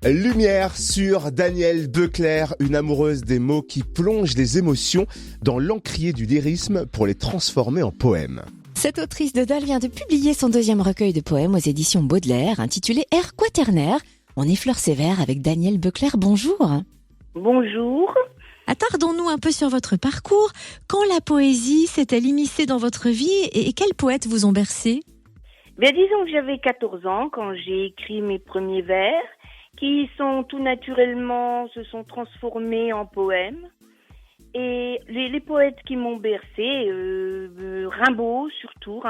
Lumière sur Danielle Beuclair, une amoureuse des mots qui plonge les émotions dans l'encrier du lyrisme pour les transformer en poèmes. Cette autrice de Dole vient de publier son deuxième recueil de poèmes aux éditions Baudelaire, intitulé Air quaternaire. On effleure ses vers avec Danielle Beuclair. Bonjour. Bonjour. Attardons-nous un peu sur votre parcours. Quand la poésie s'est-elle immiscée dans votre vie et quels poètes vous ont bercé ? Disons que j'avais 14 ans quand j'ai écrit mes premiers vers, qui sont tout naturellement se sont transformés en poèmes. Et les poètes qui m'ont bercé, Rimbaud surtout,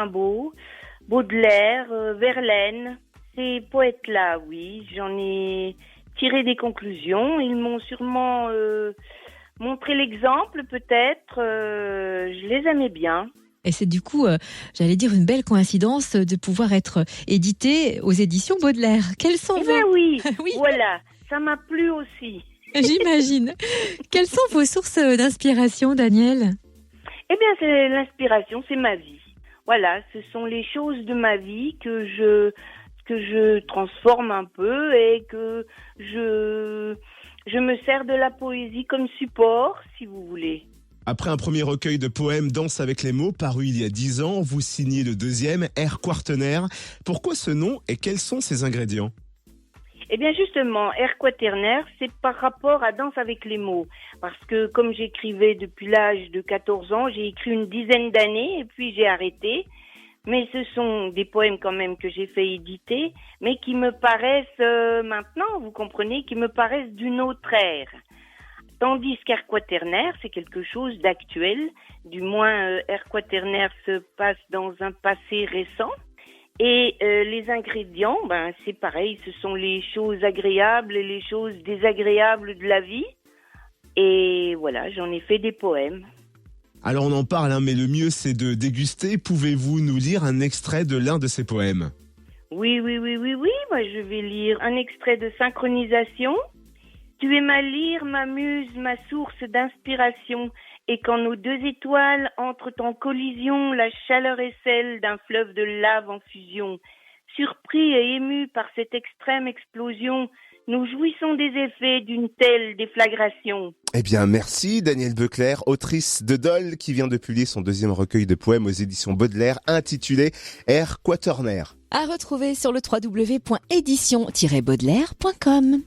Baudelaire, Verlaine, ces poètes-là, oui, j'en ai tiré des conclusions. Ils m'ont sûrement montré l'exemple, peut-être. Je les aimais bien. Et c'est du coup, j'allais dire, une belle coïncidence de pouvoir être édité aux éditions Baudelaire. Quels sont oui, oui, voilà, ça m'a plu aussi. J'imagine. Quelles sont vos sources d'inspiration, Danielle ? C'est l'inspiration, c'est ma vie. Voilà, ce sont les choses de ma vie que je transforme un peu et que je me sers de la poésie comme support, si vous voulez. Après un premier recueil de poèmes Danse avec les mots, paru il y a 10 ans, vous signez le deuxième, Air quaternaire. Pourquoi ce nom et quels sont ses ingrédients ? Justement, Air quaternaire, c'est par rapport à Danse avec les mots. Parce que comme j'écrivais depuis l'âge de 14 ans, j'ai écrit une dizaine d'années et puis j'ai arrêté. Mais ce sont des poèmes quand même que j'ai fait éditer, mais qui me paraissent maintenant, vous comprenez, qui me paraissent d'une autre ère. Tandis qu'Air quaternaire, c'est quelque chose d'actuel. Du moins, Air quaternaire se passe dans un passé récent. Et les ingrédients, c'est pareil, ce sont les choses agréables et les choses désagréables de la vie. Et voilà, j'en ai fait des poèmes. Alors on en parle, mais le mieux c'est de déguster. Pouvez-vous nous lire un extrait de l'un de ces poèmes ? Oui. Moi, je vais lire un extrait de Synchronisation. Tu es ma lyre, ma muse, ma source d'inspiration. Et quand nos deux étoiles entrent en collision, la chaleur est celle d'un fleuve de lave en fusion. Surpris et émus par cette extrême explosion, nous jouissons des effets d'une telle déflagration. Merci Danielle Beuclair, autrice de Dole, qui vient de publier son deuxième recueil de poèmes aux éditions Baudelaire, intitulé Air quaternaire. À retrouver sur le www.édition-baudelaire.com.